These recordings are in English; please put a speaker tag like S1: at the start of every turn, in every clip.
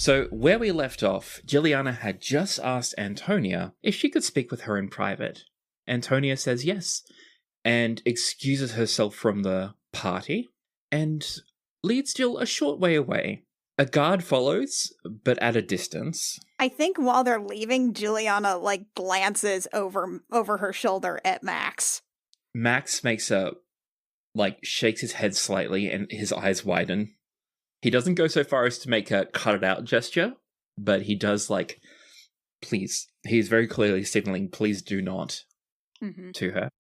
S1: So where we left off, Juliana had just asked Antonia if she could speak with her in private. Antonia says yes, and excuses herself from the party, and leads Jill a short way away. A guard follows, but at a distance.
S2: I think while they're leaving, Juliana, glances over her shoulder at Max.
S1: Max shakes his head slightly and his eyes widen. He doesn't go so far as to make a cut it out gesture, but he does please. He's very clearly signaling, please do not, to her.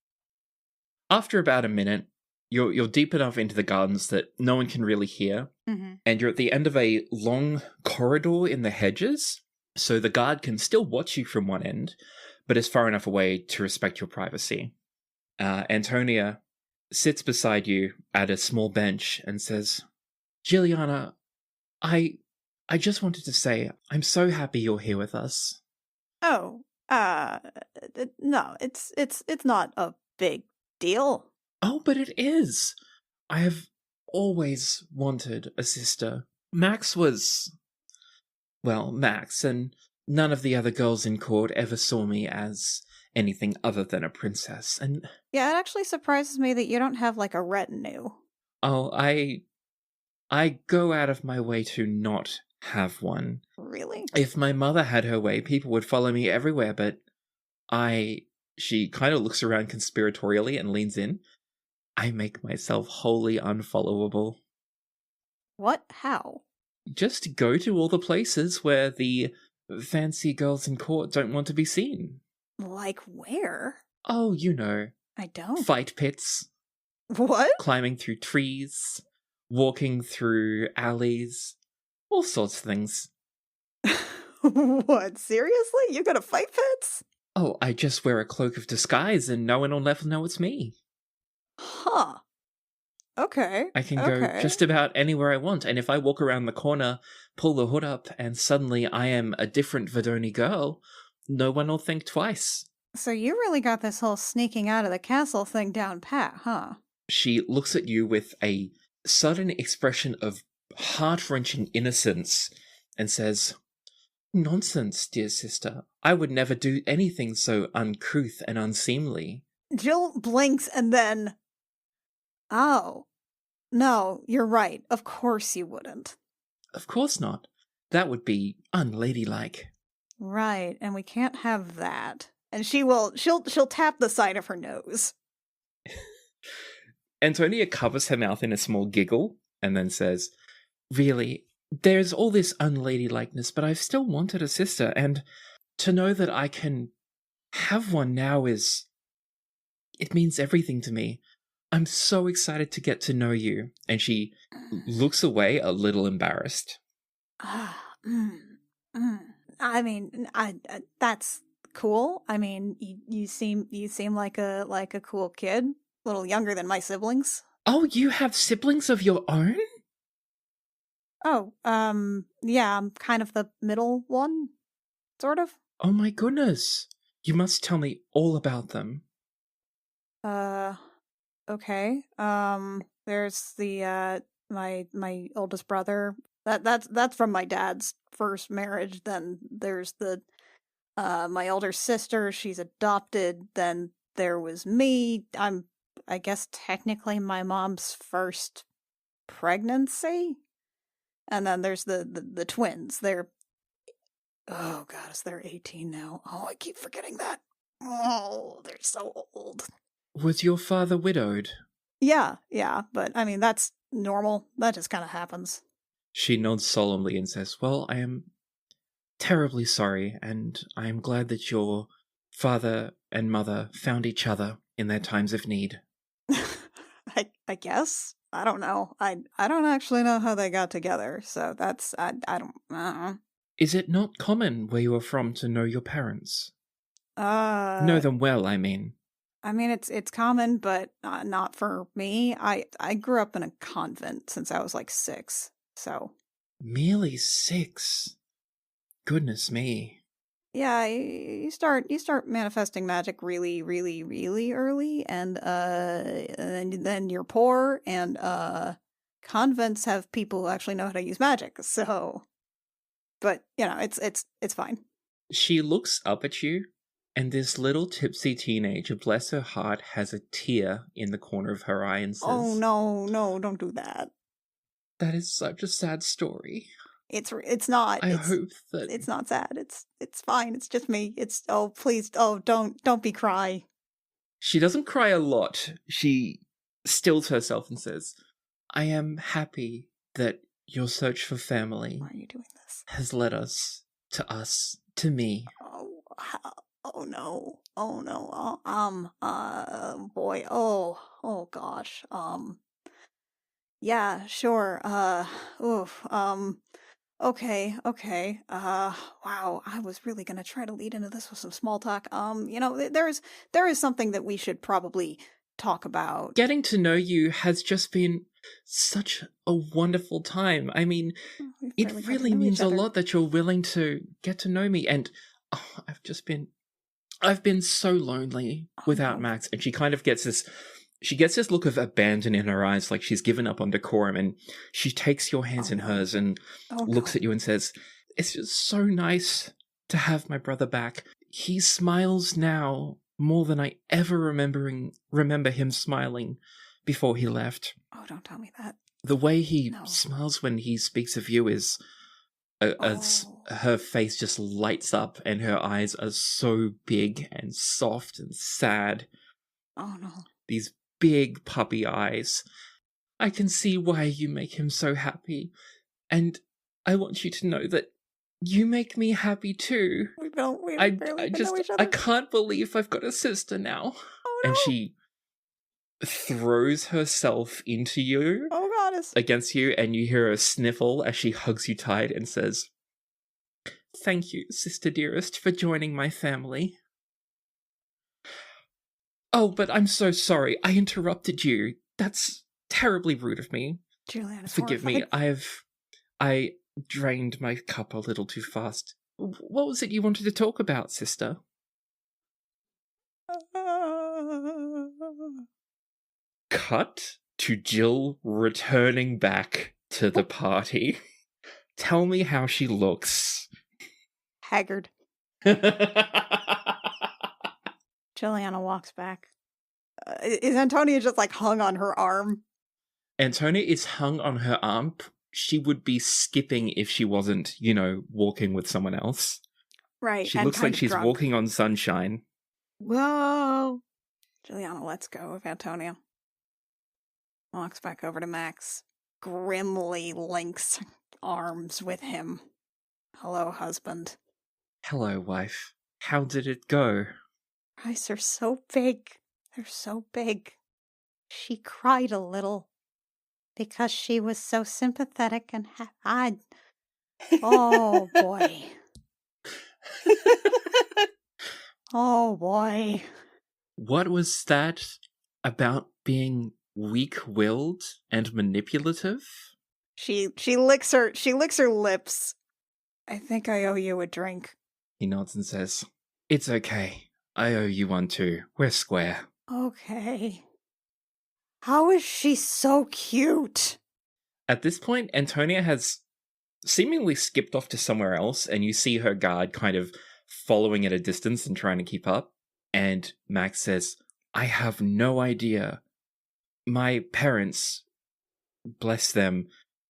S1: After about a minute, you're deep enough into the gardens that no one can really hear, and you're at the end of a long corridor in the hedges, so the guard can still watch you from one end, but is far enough away to respect your privacy. Antonia sits beside you at a small bench and says, Juliana, I just wanted to say I'm so happy you're here with us.
S2: Oh, no, it's not a big deal.
S1: Oh, but it is. I have always wanted a sister. Max, and none of the other girls in court ever saw me as anything other than a princess. And
S2: yeah, it actually surprises me that you don't have a retinue.
S1: Oh, I go out of my way to not have one.
S2: Really?
S1: If my mother had her way, people would follow me everywhere, but she kind of looks around conspiratorially and leans in. I make myself wholly unfollowable.
S2: What? How?
S1: Just go to all the places where the fancy girls in court don't want to be seen.
S2: Like where?
S1: Oh, you know.
S2: I don't.
S1: Fight pits.
S2: What?
S1: Climbing through trees. Walking through alleys. All sorts of things.
S2: What? Seriously? You go to fight pits?
S1: Oh, I just wear a cloak of disguise and no one will ever know it's me.
S2: Huh. Okay.
S1: I can go just about anywhere I want, and if I walk around the corner, pull the hood up, and suddenly I am a different Verdoni girl, no one will think twice.
S2: So you really got this whole sneaking out of the castle thing down pat, huh?
S1: She looks at you with a sudden expression of heart-wrenching innocence and says, Nonsense, dear sister. I would never do anything so uncouth and unseemly.
S2: Jill blinks and then... Oh. No, you're right. Of course you wouldn't.
S1: Of course not. That would be unladylike.
S2: Right, and we can't have that. And she'll tap the side of her nose.
S1: Antonia covers her mouth in a small giggle and then says, Really, there's all this unladylikeness, but I've still wanted a sister, and to know that I can have one now it means everything to me. I'm so excited to get to know you. And she looks away a little embarrassed.
S2: I mean, that's cool. I mean, you seem like a cool kid, a little younger than my siblings.
S1: Oh, you have siblings of your own?
S2: Oh, yeah, I'm kind of the middle one, sort of.
S1: Oh my goodness. You must tell me all about them.
S2: Okay. There's the my oldest brother. That's from my dad's first marriage. Then there's the my older sister. She's adopted. Then there was me. I guess technically my mom's first pregnancy. And then there's the twins. They're they're 18 now. Oh, I keep forgetting that. Oh, they're so old.
S1: Was your father widowed?
S2: Yeah, but I mean, that's normal. That just kind of happens.
S1: She nods solemnly and says, Well, I am terribly sorry, and I am glad that your father and mother found each other in their times of need.
S2: I guess. I don't know. I don't actually know how they got together, so that's, I don't.
S1: Is it not common where you are from to know your parents? Know them well, I mean.
S2: I mean, it's common, but not for me. I grew up in a convent since I was 6, so.
S1: Merely 6? Goodness me.
S2: Yeah, you start manifesting magic really, really, really early, and then you're poor, and convents have people who actually know how to use magic, so. but it's fine.
S1: She looks up at you, and this little tipsy teenager, bless her heart, has a tear in the corner of her eye and says,
S2: Oh no, don't do that.
S1: "That is such a sad story.
S2: It's not.
S1: I hope that..."
S2: It's not sad. It's fine. It's just me. Please, don't be cry.
S1: She doesn't cry a lot. She stills herself and says, "I am happy that your search for family
S2: Why are you doing this?
S1: has led to me."
S2: Oh no. Boy. Oh gosh. Yeah, sure. Oof. Okay. Wow. I was really gonna try to lead into this with some small talk. There is something that we should probably talk about.
S1: Getting to know you has just been such a wonderful time. I mean,
S2: We've
S1: it
S2: barely got to
S1: really
S2: know
S1: means
S2: each
S1: a
S2: other.
S1: lot that you're willing to get to know me. And I've been so lonely without
S2: no.
S1: Max. And she kind of gets this look of abandon in her eyes, like she's given up on decorum. And she takes your hands in hers and looks at you and says, "It's just so nice to have my brother back. He smiles now more than I ever remember him smiling before he left.
S2: Oh, don't tell me that.
S1: The way he smiles when he speaks of you is her face just lights up and her eyes are so big and soft and sad.
S2: Oh no.
S1: These big puppy eyes. I can see why you make him so happy. And I want you to know that you make me happy too.
S2: We barely know each other.
S1: I can't believe I've got a sister now."
S2: Oh no.
S1: And she throws herself into you,
S2: Oh goddess.
S1: against you, and you hear her sniffle as she hugs you tight and says, "Thank you, sister dearest, for joining my family." "Oh, but I'm so sorry. I interrupted you. That's terribly rude of me.
S2: Juliana's
S1: Forgive me.
S2: horrified.
S1: I drained my cup a little too fast. What was it you wanted to talk about, sister?" Cut to Jill returning back to the party. Tell me how she looks.
S2: Haggard. Juliana walks back. Is Antonia just like hung on her arm?
S1: Antonia is hung on her arm. She would be skipping if she wasn't, walking with someone else.
S2: Right.
S1: She
S2: and
S1: looks
S2: kind
S1: like
S2: of
S1: she's
S2: drunk.
S1: walking on sunshine.
S3: Whoa.
S2: Juliana lets go of Antonia. Walks back over to Max. Grimly links arms with him. Hello, husband.
S1: Hello, wife. How did it go?
S2: Eyes are so big. They're so big. She cried a little because she was so sympathetic and oh boy. Oh boy.
S1: What was that about being weak-willed and manipulative?
S2: She licks her lips. I think I owe you a drink.
S1: He nods and says, "It's okay. I owe you one too. We're square."
S2: Okay. How is she so cute?
S1: At this point, Antonia has seemingly skipped off to somewhere else, and you see her guard kind of following at a distance and trying to keep up. And Max says, "I have no idea. My parents, bless them,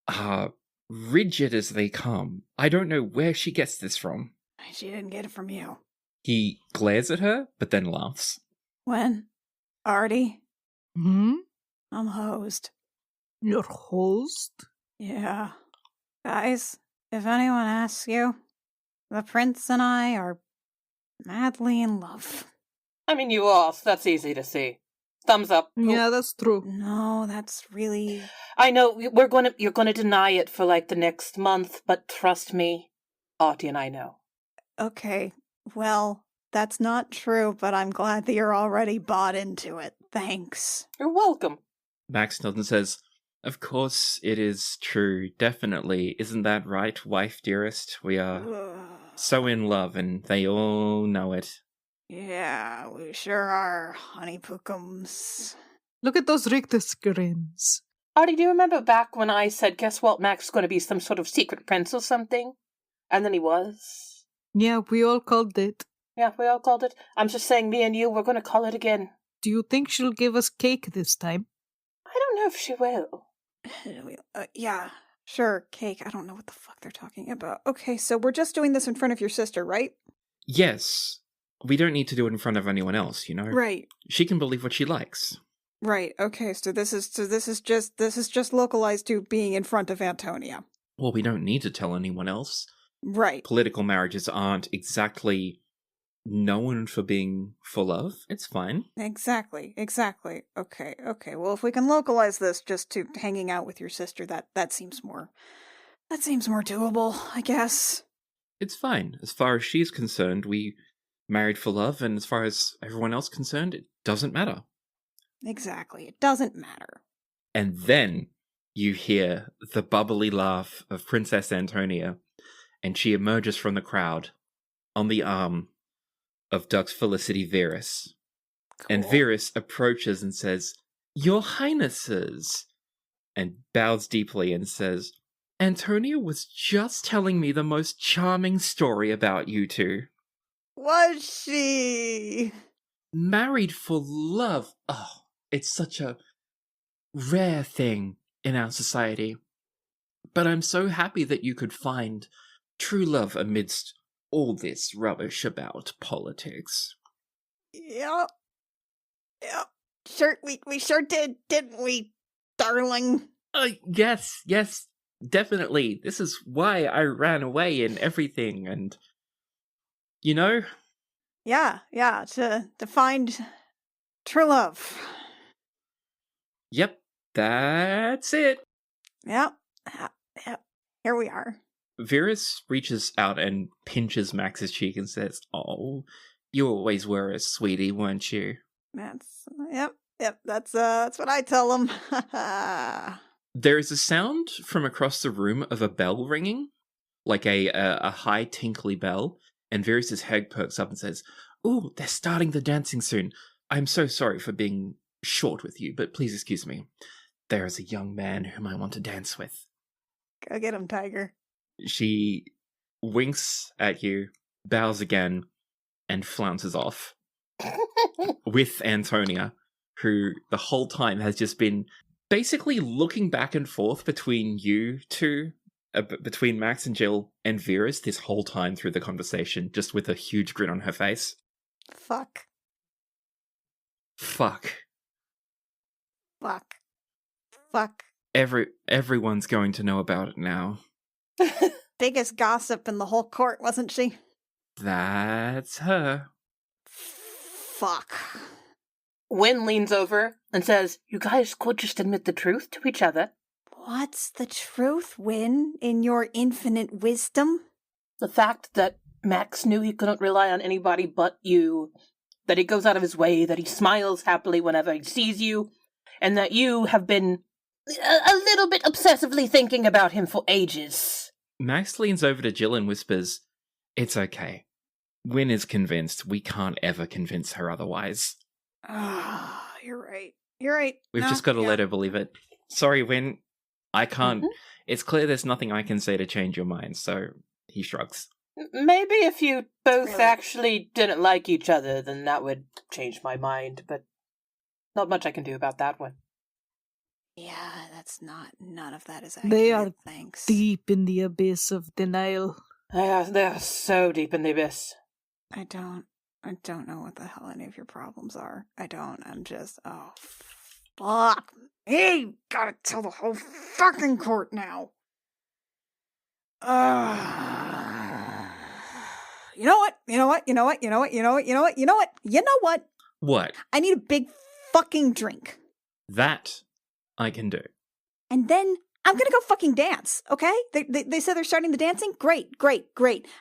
S1: are rigid as they come. I don't know where she gets this from."
S2: She didn't get it from you.
S1: He glares at her, but then laughs.
S2: When? Artie?
S3: Hmm?
S2: I'm hosed.
S3: Your host?
S2: Yeah. Guys, if anyone asks you, the prince and I are madly in love.
S4: I mean, you are, so that's easy to see. Thumbs up.
S3: Yeah, that's true.
S2: No, that's really...
S4: I know, you're gonna deny it for like the next month, but trust me, Artie and I know.
S2: Okay, well, that's not true, but I'm glad that you're already bought into it. Thanks.
S4: You're welcome.
S1: Max nods and says, "Of course it is true, definitely. Isn't that right, wife dearest? We are so in love, and they all know it."
S2: Yeah, we sure are, honey pookums.
S3: Look at those rictus grins.
S4: Artie, do you remember back when I said, guess what, Max is going to be some sort of secret prince or something? And then he was.
S3: Yeah, we all called it.
S4: Yeah, we all called it. I'm just saying, me and you, we're going to call it again.
S3: Do you think she'll give us cake this time?
S4: I don't know if she will.
S2: Yeah, sure, cake. I don't know what the fuck they're talking about. Okay, so we're just doing this in front of your sister, right?
S1: Yes. We don't need to do it in front of anyone else, you know?
S2: Right.
S1: She can believe what she likes.
S2: Right. Okay, so this is just localized to being in front of Antonia.
S1: Well, we don't need to tell anyone else.
S2: Right.
S1: Political marriages aren't exactly known for being for love. It's fine.
S2: Exactly. Okay. Well, if we can localize this just to hanging out with your sister, that seems more doable, I guess.
S1: It's fine. As far as she's concerned, we married for love, and as far as everyone else concerned, it doesn't matter.
S2: Exactly. It doesn't matter.
S1: And then you hear the bubbly laugh of Princess Antonia, and she emerges from the crowd on the arm of Dux Felicity Verus.
S2: Cool.
S1: And Verus approaches and says, "Your Highnesses," and bows deeply and says, "Antonia was just telling me the most charming story about you two.
S2: Was she?
S1: Married for love. Oh, it's such a rare thing in our society. But I'm so happy that you could find true love amidst all this rubbish about politics."
S2: Yep. Sure, we sure did, didn't we, darling?
S1: Yes, definitely. This is why I ran away and everything, and you know?
S2: Yeah, to find true love.
S1: Yep, that's it.
S2: Yep. Here we are.
S1: Verus reaches out and pinches Max's cheek and says, "Oh, you always were a sweetie, weren't you?"
S2: Yep, that's what I tell them.
S1: There is a sound from across the room of a bell ringing, like a high tinkly bell, and Verus's head perks up and says, "Ooh, they're starting the dancing soon. I'm so sorry for being short with you, but please excuse me. There is a young man whom I want to dance with."
S2: Go get him, Tiger.
S1: She winks at you, bows again, and flounces off with Antonia, who the whole time has just been basically looking back and forth between you two, between Max and Jill and Verus this whole time through the conversation, just with a huge grin on her face.
S2: Fuck.
S1: Everyone's going to know about it now.
S2: Biggest gossip in the whole court, wasn't she?
S1: That's her.
S2: Fuck.
S4: Wynn leans over and says, "You guys could just admit the truth to each other."
S2: What's the truth, Wynn, in your infinite wisdom?
S4: The fact that Max knew he couldn't rely on anybody but you, that he goes out of his way, that he smiles happily whenever he sees you, and that you have been a little bit obsessively thinking about him for ages.
S1: Max leans over to Jill and whispers, "It's okay. Wynn is convinced. We can't ever convince her otherwise."
S2: Ah, you're right.
S1: We've just got to let her believe it. Sorry, Wynn. I can't. It's clear there's nothing I can say to change your mind, so he shrugs.
S4: Maybe if you both actually didn't like each other, then that would change my mind, but not much I can do about that one.
S2: Yeah, none of that is accurate.
S3: They are
S2: thanks.
S3: deep in the abyss of denial.
S4: They're so deep in the abyss.
S2: I don't know what the hell any of your problems are. I'm just, oh, fuck me. Gotta tell the whole fucking court now. You know what?
S1: What?
S2: I need a big fucking drink.
S1: That I can do.
S2: And then I'm gonna go fucking dance, okay? They said they're starting the dancing? Great.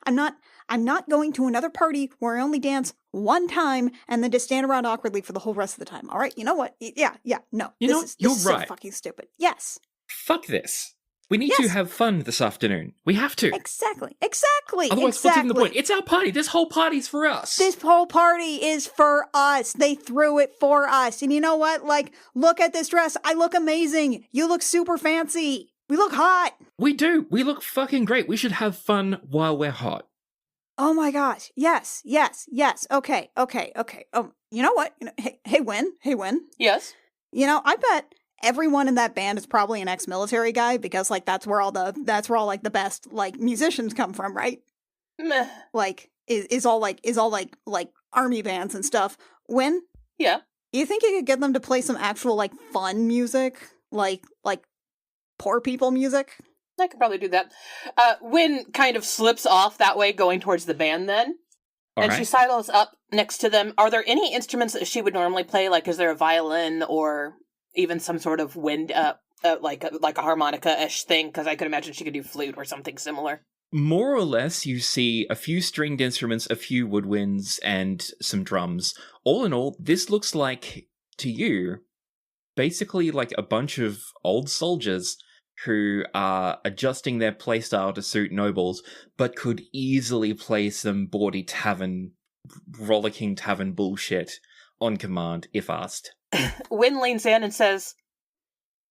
S2: I'm not going to another party where I only dance one time and then just stand around awkwardly for the whole rest of the time, all right? You know what? Yeah, no.
S1: You're
S2: This is
S1: right.
S2: so fucking stupid. Yes.
S1: Fuck this. We need to have fun this afternoon. We have to.
S2: Exactly.
S1: Otherwise, what's even the point? It's our party. This whole party's for us.
S2: This whole party is for us. They threw it for us. And you know what? Like, look at this dress. I look amazing. You look super fancy. We look hot.
S1: We do. We look fucking great. We should have fun while we're hot.
S2: Oh my gosh. Yes. Okay. You know what? Hey, Win.
S4: Yes.
S2: I bet everyone in that band is probably an ex-military guy because like that's where all like the best like musicians come from, right?
S4: Meh.
S2: Like is all like army bands and stuff. Win?
S4: Yeah.
S2: You think you could get them to play some actual like fun music? Like poor people music?
S4: I could probably do that. Wynn kind of slips off that way, going towards the band then. And she sidles up next to them. Are there any instruments that she would normally play? Like, is there a violin or even some sort of wind, like a harmonica-ish thing? Because I could imagine she could do flute or something similar.
S1: More or less, you see a few stringed instruments, a few woodwinds, and some drums. All in all, this looks like, to you, basically like a bunch of old soldiers who are adjusting their playstyle to suit nobles, but could easily play some bawdy rollicking tavern bullshit on command, if asked.
S4: Wynn leans in and says,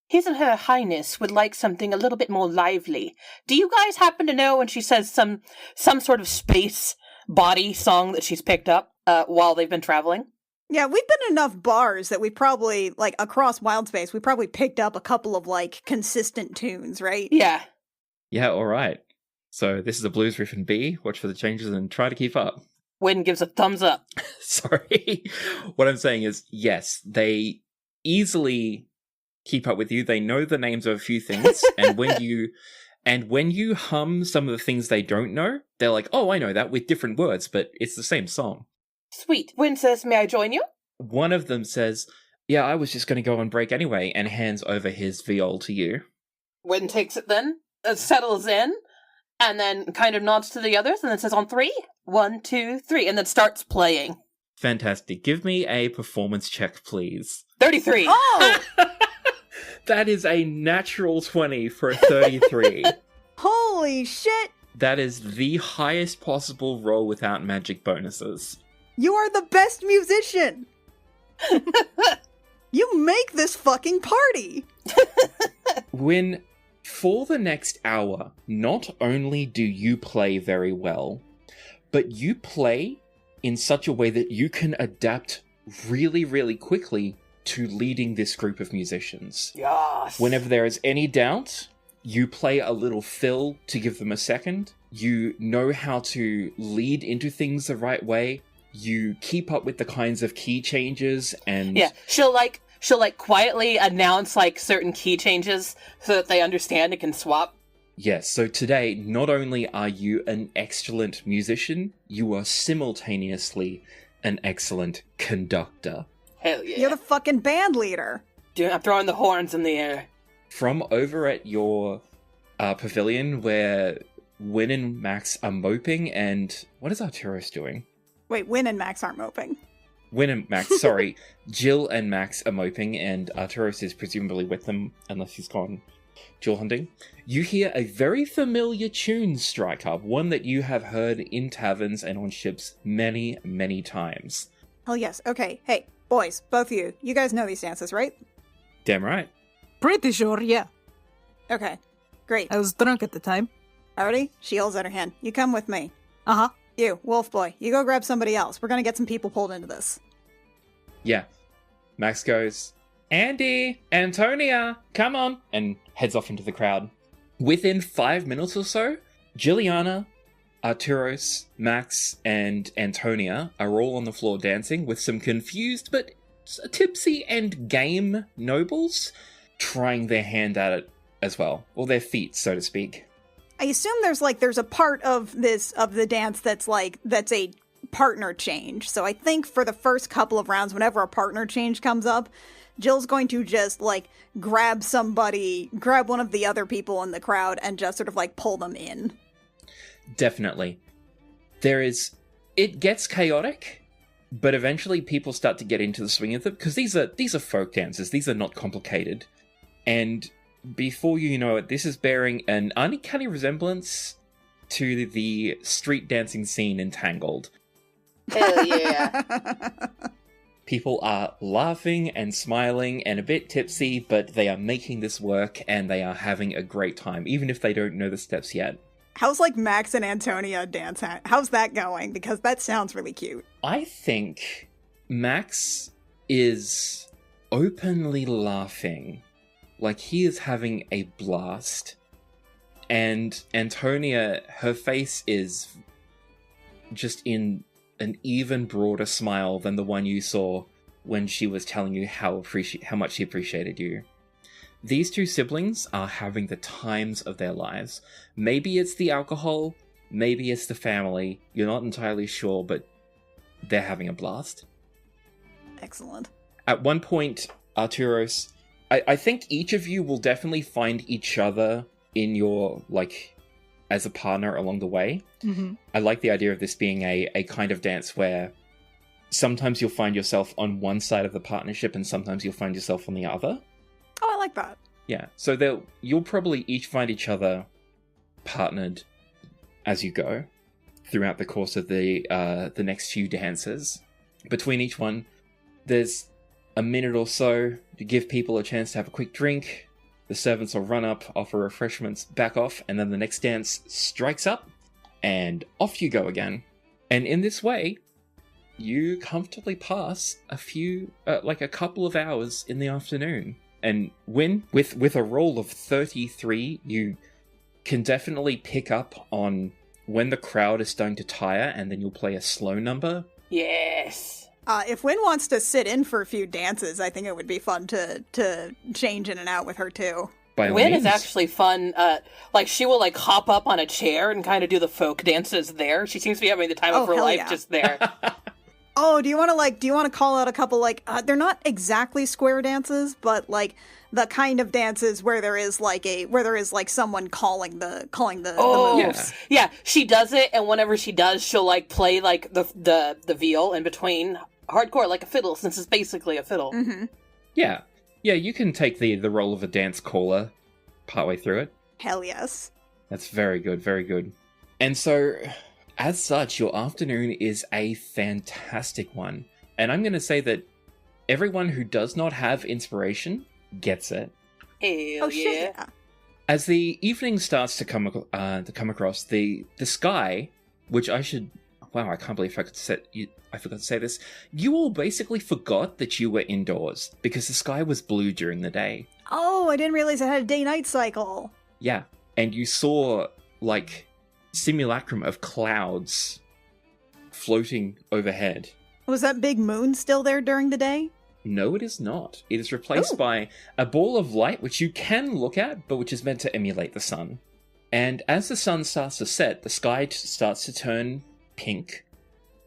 S4: His and Her Highness would like something a little bit more lively. Do you guys happen to know when she says some sort of space body song that she's picked up while they've been traveling?
S2: Yeah, we've been in enough bars that we probably, like, across Wild Space, we probably picked up a couple of, like, consistent tunes, right?
S4: Yeah.
S1: Yeah, all right. So this is a blues riff in B. Watch for the changes and try to keep up.
S4: Wynn gives a thumbs up.
S1: Sorry. What I'm saying is, yes, they easily keep up with you. They know the names of a few things, and when you hum some of the things they don't know, they're like, oh, I know that, with different words, but it's the same song.
S4: Sweet. Wynn says, may I join you?
S1: One of them says, yeah, I was just going to go on break anyway, and hands over his viol to you.
S4: Wynn takes it then, settles in, and then kind of nods to the others, and then says on 3, 1, 2, 3, and then starts playing.
S1: Fantastic. Give me a performance check, please.
S4: 33.
S2: Oh!
S1: That is a natural 20 for a 33.
S2: Holy shit!
S1: That is the highest possible roll without magic bonuses.
S2: You are the best musician! You make this fucking party!
S1: When, for the next hour, not only do you play very well, but you play in such a way that you can adapt really, really quickly to leading this group of musicians.
S4: Yes.
S1: Whenever there is any doubt, you play a little fill to give them a second. You know how to lead into things the right way. You keep up with the kinds of key changes and...
S4: Yeah, she'll quietly announce, like, certain key changes so that they understand and can swap.
S1: Yes, so today, not only are you an excellent musician, you are simultaneously an excellent conductor.
S4: Hell yeah.
S2: You're the fucking band leader.
S4: Dude, I'm throwing the horns in the air.
S1: From over at your pavilion where Wynn and Max are moping and... What is Arturos doing?
S2: Wait, Wynn and Max aren't moping.
S1: Wynn and Max, sorry. Jill and Max are moping and Arturos is presumably with them, unless he's gone jewel hunting. You hear a very familiar tune strike up, one that you have heard in taverns and on ships many, many times.
S2: Hell yes. Okay, hey, boys, both of you guys know these dances, right?
S1: Damn right.
S3: Pretty sure, yeah.
S2: Okay, great.
S3: I was drunk at the time.
S2: Alrighty, she holds out her hand. You come with me.
S3: Uh-huh.
S2: You, Wolf Boy, you go grab somebody else. We're gonna get some people pulled into this.
S1: Yeah. Max goes, Andy, Antonia, come on, and heads off into the crowd. Within 5 minutes or so, Juliana, Arturos, Max, and Antonia are all on the floor dancing with some confused but tipsy and game nobles trying their hand at it as well, or their feet, so to speak.
S2: I assume there's a part of the dance that's a partner change. So I think for the first couple of rounds, whenever a partner change comes up, Jill's going to just grab one of the other people in the crowd and just sort of pull them in.
S1: Definitely. It gets chaotic, but eventually people start to get into the swing of it, because these are folk dances, these are not complicated. And before you know it, this is bearing an uncanny resemblance to the street dancing scene in Tangled.
S4: Hell yeah.
S1: People are laughing and smiling and a bit tipsy, but they are making this work and they are having a great time, even if they don't know the steps yet.
S2: How's like Max and Antonia dance? How's that going? Because that sounds really cute.
S1: I think Max is openly laughing, like he is having a blast. And Antonia, her face is just in an even broader smile than the one you saw when she was telling you how much she appreciated you. These two siblings are having the times of their lives. Maybe it's the alcohol, maybe it's the family, you're not entirely sure, but they're having a blast.
S2: Excellent.
S1: At one point, Arturos, I think each of you will definitely find each other in your, as a partner along the way.
S3: Mm-hmm.
S1: I like the idea of this being a kind of dance where sometimes you'll find yourself on one side of the partnership and sometimes you'll find yourself on the other.
S2: Oh, I like that.
S1: Yeah, so you'll probably each find each other partnered as you go throughout the course of the next few dances. Between each one, there's a minute or so to give people a chance to have a quick drink. The servants will run up, offer refreshments, back off, and then the next dance strikes up, and off you go again. And in this way, you comfortably pass a couple of hours in the afternoon. And with a roll of 33, you can definitely pick up on when the crowd is starting to tire, and then you'll play a slow number.
S4: Yes.
S2: If Wynn wants to sit in for a few dances, I think it would be fun to change in and out with her too.
S1: By all
S4: Wynn
S1: means.
S4: is actually fun. She will hop up on a chair and kind of do the folk dances there. She seems to be having the time of her
S2: hell
S4: life
S2: yeah.
S4: just there.
S2: Oh, do you want to call out a couple they're not exactly square dances, but the kind of dances where there is someone calling the moves.
S4: Yeah, she does it, and whenever she does, she'll play the viol in between hardcore like a fiddle, since it's basically a fiddle.
S2: Mm-hmm.
S1: Yeah, you can take the role of a dance caller partway through it.
S2: Hell yes.
S1: That's very good, very good. And so, as such, your afternoon is a fantastic one. And I'm going to say that everyone who does not have inspiration gets it.
S4: Hell
S2: Shit, yeah.
S1: As the evening starts to come across, the sky, which I can't believe I forgot to say this. You all basically forgot that you were indoors because the sky was blue during the day.
S2: Oh, I didn't realize it had a day-night cycle.
S1: Yeah, and you saw simulacrum of clouds floating overhead.
S2: Was that big moon still there during the day?
S1: No, it is not. It is replaced by a ball of light which you can look at, but which is meant to emulate the sun. And as the sun starts to set, the sky starts to turn pink.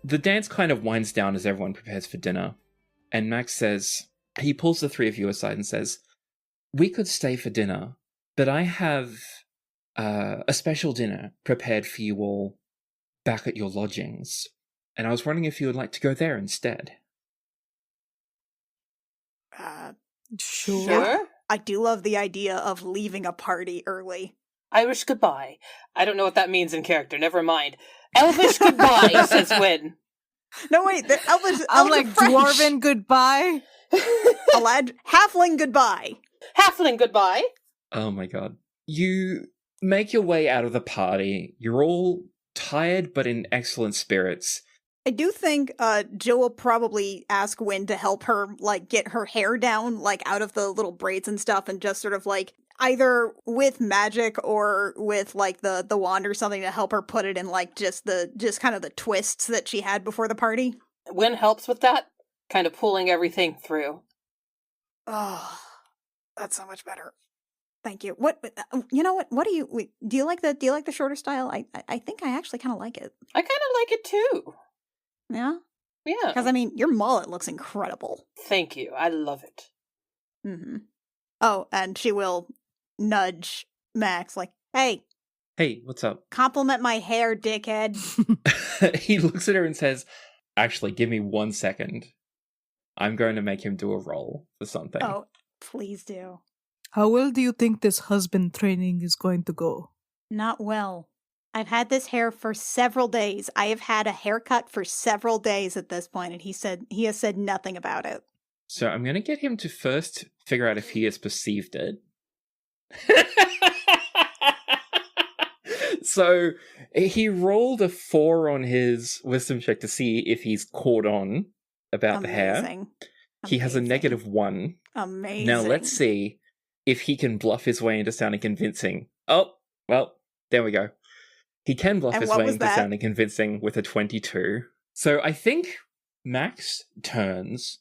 S1: The dance kind of winds down as everyone prepares for dinner. And Max says, he pulls the three of you aside and says, "We could stay for dinner, but I have a special dinner prepared for you all back at your lodgings. And I was wondering if you would like to go there instead."
S3: Sure.
S2: I do love the idea of leaving a party early.
S4: Irish goodbye. I don't know what that means in character. Never mind. Elvish goodbye, says Wynn.
S2: No, wait. The Elvish,
S3: I'm
S2: Elvish
S3: like, dwarven goodbye.
S2: Halfling goodbye.
S4: Halfling goodbye.
S1: Oh my god. You make your way out of the party. You're all tired but in excellent spirits.
S2: I do think Jill will probably ask Wynn to help her, get her hair down, out of the little braids and stuff, and just sort of, either with magic or with, the wand or something to help her put it in, just kind of the twists that she had before the party.
S4: Wynn helps with that, kind of pulling everything through.
S2: Oh, that's so much better. Thank you. What, you know what? What do you like the shorter style? I think I actually kind of like it.
S4: I kind of like it too.
S2: Yeah?
S4: Yeah.
S2: Because, your mullet looks incredible.
S4: Thank you. I love it.
S2: Mm-hmm. Oh, and she will nudge Max, hey.
S1: Hey, what's up?
S2: Compliment my hair, dickhead.
S1: He looks at her and says, "Actually, give me 1 second. I'm going to make him do a roll for something."
S2: Oh, please do.
S3: How well do you think this husband training is going to go?
S2: Not well. I've had this hair for several days. I have had a haircut for several days at this point, and he has said nothing about it.
S1: So I'm going to get him to first figure out if he has perceived it. So he rolled a 4 on his wisdom check to see if he's caught on about the hair. He has a -1.
S2: Amazing.
S1: Now let's see if he can bluff his way into sounding convincing. Oh, well, there we go. He can bluff his way into sounding convincing with a 22. So I think Max turns,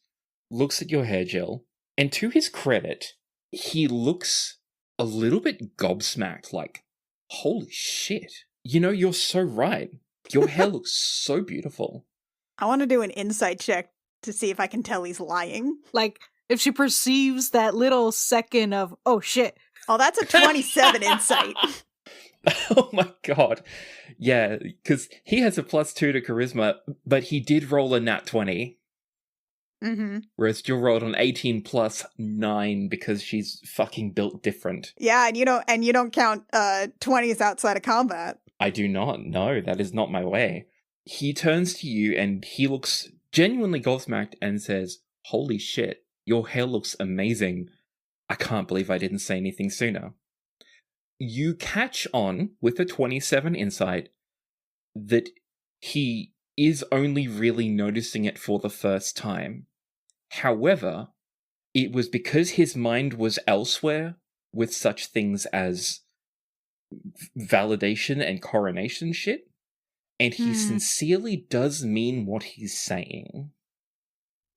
S1: looks at your hair gel, and to his credit, he looks a little bit gobsmacked, like, holy shit. You know, you're so right. Your hair looks so beautiful.
S2: I want to do an insight check to see if I can tell he's lying.
S3: Like, if she perceives that little second of, oh shit.
S2: Oh, that's a 27 insight.
S1: Oh my god. Yeah, because he has a +2 to charisma, but he did roll a nat 20.
S2: Mm-hmm.
S1: Whereas Jill rolled an 18 + 9 because she's fucking built different.
S2: Yeah, and you don't count 20s outside of combat.
S1: I do not. No, that is not my way. He turns to you and he looks genuinely gobsmacked and says, holy shit, your hair looks amazing. I can't believe I didn't say anything sooner. You catch on with a 27 insight that he is only really noticing it for the first time. However, it was because his mind was elsewhere with such things as validation and coronation shit, and he sincerely does mean what he's saying.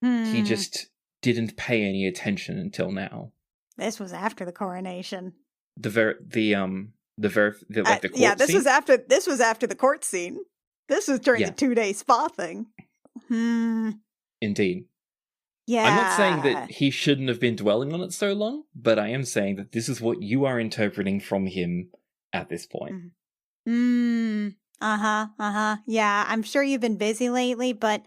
S1: He just didn't pay any attention until now.
S2: This was after the coronation.
S1: The court
S2: yeah, this
S1: scene?
S2: was after the court scene. This was during the 2-day spa thing.
S1: Indeed.
S2: Yeah.
S1: I'm not saying that he shouldn't have been dwelling on it so long, but I am saying that this is what you are interpreting from him at this point.
S2: Yeah, I'm sure you've been busy lately, but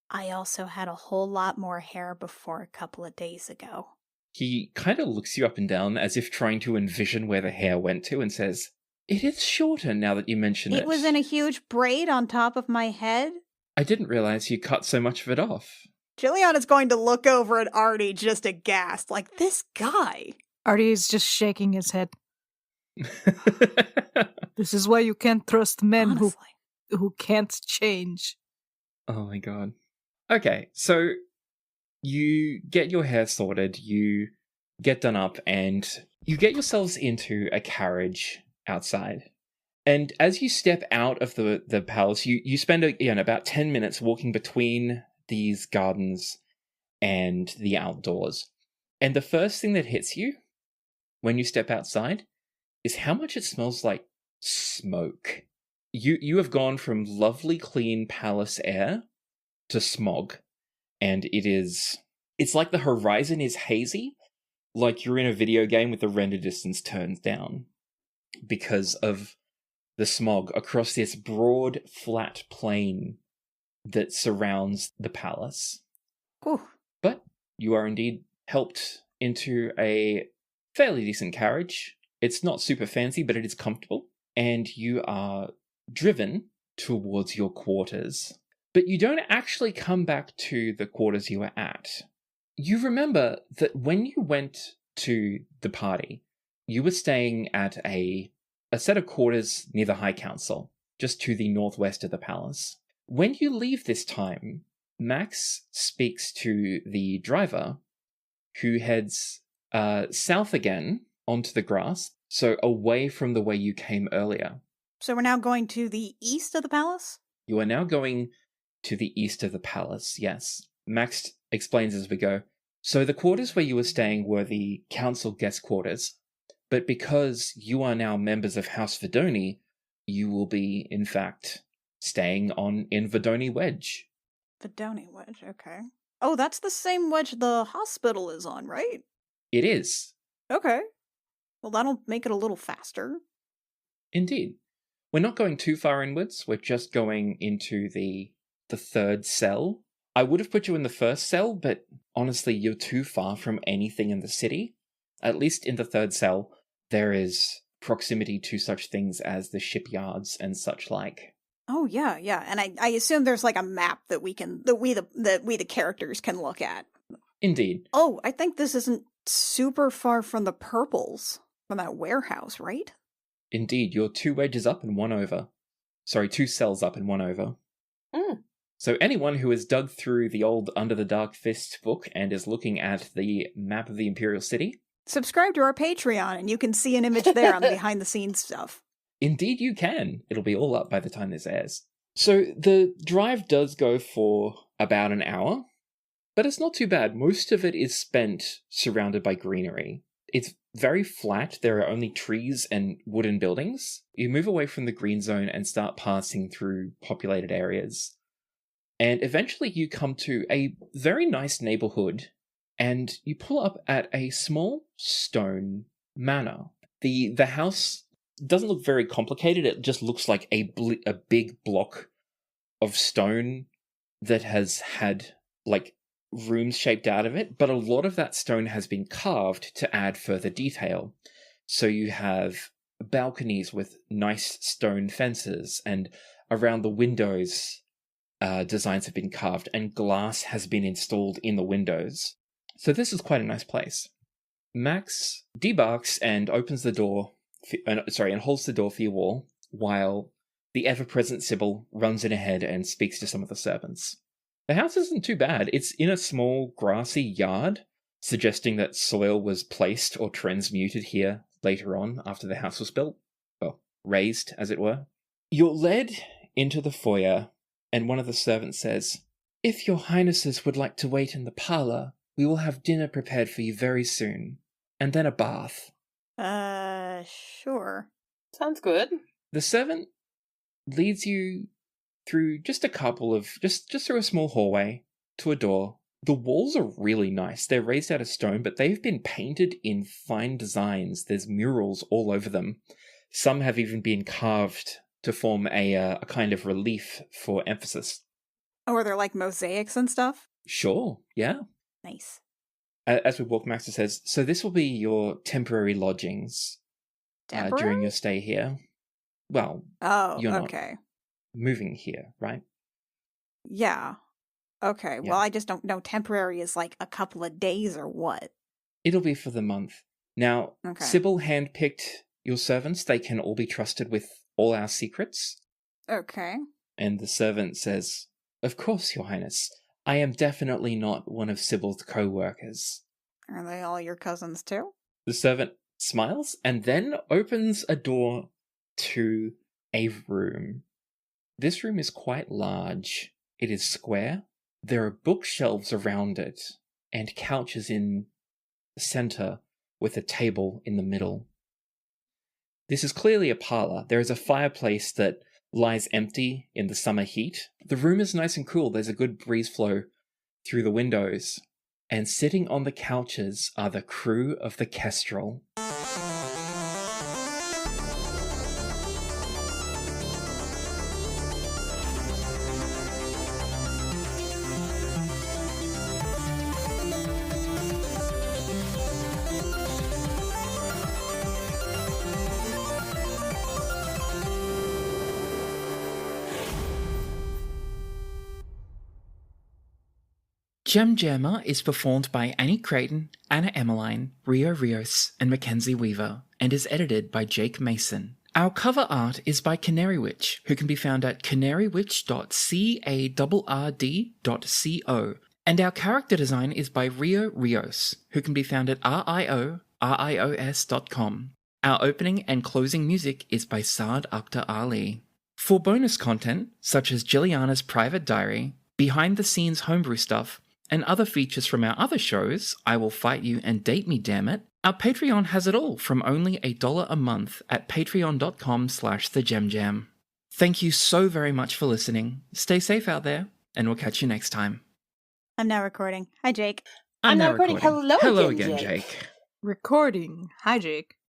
S2: I also had a whole lot more hair before a couple of days ago.
S1: He kind of looks you up and down as if trying to envision where the hair went to and says, it is shorter now that you mention it.
S2: It was in a huge braid on top of my head.
S1: I didn't realize you cut so much of it off.
S2: Jillian is going to look over at Artie just aghast, like, this guy.
S3: Artie is just shaking his head. This is why you can't trust men who can't change.
S1: Oh my god. Okay, so you get your hair sorted, you get done up, and you get yourselves into a carriage outside. And as you step out of the palace, you spend about 10 minutes walking between these gardens and the outdoors. And the first thing that hits you when you step outside is how much it smells like smoke. You have gone from lovely, clean palace air to smog. And it's like the horizon is hazy, like you're in a video game with the render distance turned down because of the smog across this broad, flat plain that surrounds the palace.
S2: Ooh.
S1: But you are indeed helped into a fairly decent carriage. It's not super fancy, but it is comfortable. And you are driven towards your quarters. But you don't actually come back to the quarters you were at. You remember that when you went to the party, you were staying at a set of quarters near the High Council, just to the northwest of the palace. When you leave this time, Max speaks to the driver, who heads south again onto the grass, so away from the way you came earlier.
S2: So we're now going to the east of the palace?
S1: You are now going to the east of the palace, yes. Max explains as we go. So the quarters where you were staying were the council guest quarters, but because you are now members of House Verdoni, you will be, in fact, staying in Verdoni Wedge.
S2: Verdoni Wedge, okay. Oh, that's the same wedge the hospital is on, right?
S1: It is.
S2: Okay. Well, that'll make it a little faster.
S1: Indeed. We're not going too far inwards. We're just going into the third cell. I would have put you in the first cell, but honestly, you're too far from anything in the city. At least in the third cell, there is proximity to such things as the shipyards and such like.
S2: Oh yeah, yeah. And I assume there's like a map that we the characters can look at.
S1: Indeed.
S2: Oh, I think this isn't super far from the purples from that warehouse, right?
S1: Indeed, you're 2 wedges up and 1 over. Sorry, 2 cells up and 1 over.
S4: Mm.
S1: So anyone who has dug through the old Under the Dark Fist book and is looking at the map of the Imperial City,
S2: subscribe to our Patreon and you can see an image there on the behind the scenes stuff.
S1: indeed you can. It'll be all up by the time this airs. So the drive does go for about an hour, but it's not too bad. Most of it is spent surrounded by greenery. It's very flat. There are only trees and wooden buildings. You move away from the green zone and start passing through populated areas. And eventually you come to a very nice neighborhood, and you pull up at a small stone manor. The house doesn't look very complicated. It just looks like a big block of stone that has had, like, rooms shaped out of it, but a lot of that stone has been carved to add further detail. So you have balconies with nice stone fences, and around the windows, designs have been carved, and glass has been installed in the windows. So this is quite a nice place. Max debarks and opens the door, and holds the door for you all, while the ever-present Sybil runs in ahead and speaks to some of the servants. The house isn't too bad. It's in a small grassy yard, suggesting that soil was placed or transmuted here later on after the house was built. Well, raised, as it were. You're led into the foyer, and one of the servants says, "If your highnesses would like to wait in the parlor, we will have dinner prepared for you very soon. And then a bath."
S2: Sure.
S4: Sounds good.
S1: The servant leads you through just a couple of, just through a small hallway to a door. The walls are really nice. They're raised out of stone, but they've been painted in fine designs. There's murals all over them. Some have even been carved to form a kind of relief for emphasis.
S2: Oh, are there like mosaics and stuff?
S1: Sure, yeah.
S2: Nice.
S1: As we walk, Max says, "So this will be your temporary lodgings during your stay here." Well, you're not
S2: okay.
S1: moving here, right?
S2: Yeah. Okay.
S1: Yeah.
S2: Well, I just don't know. Temporary is like a couple of days or what?
S1: It'll be for the month. Now,
S2: Okay.
S1: Sybil handpicked your servants. They can all be trusted with all our secrets.
S2: Okay.
S1: And the servant says, "Of course, Your Highness. I am definitely not one of Sybil's co-workers."
S2: Are they all your cousins too?
S1: The servant smiles and then opens a door to a room. This room is quite large. It is square. There are bookshelves around it and couches in the center with a table in the middle. This is clearly a parlor. There is a fireplace that lies empty in the summer heat. The room is nice and cool. There's a good breeze flow through the windows. And sitting on the couches are the crew of the Kestrel. Jemjammer is performed by Annie Creighton, Anna Emmeline, Rio Rios, and Mackenzie Weaver, and is edited by Jake Mason. Our cover art is by Canary Witch, who can be found at canarywitch.carrd.co, and our character design is by Rio Rios, who can be found at rios.com. Our opening and closing music is by Saad Akhtar Ali. For bonus content, such as Jilliana's private diary, behind-the-scenes homebrew stuff, and other features from our other shows, I Will Fight You and Date Me Dammit, our Patreon has it all from only $1 a month at patreon.com/thejemjam. Thank you so very much for listening. Stay safe out there, and we'll catch you next time.
S2: I'm now recording. Hi, Jake.
S4: I'm now recording. Hello
S1: Hello
S4: again,
S1: again,
S4: Jake.
S3: Recording. Hi, Jake.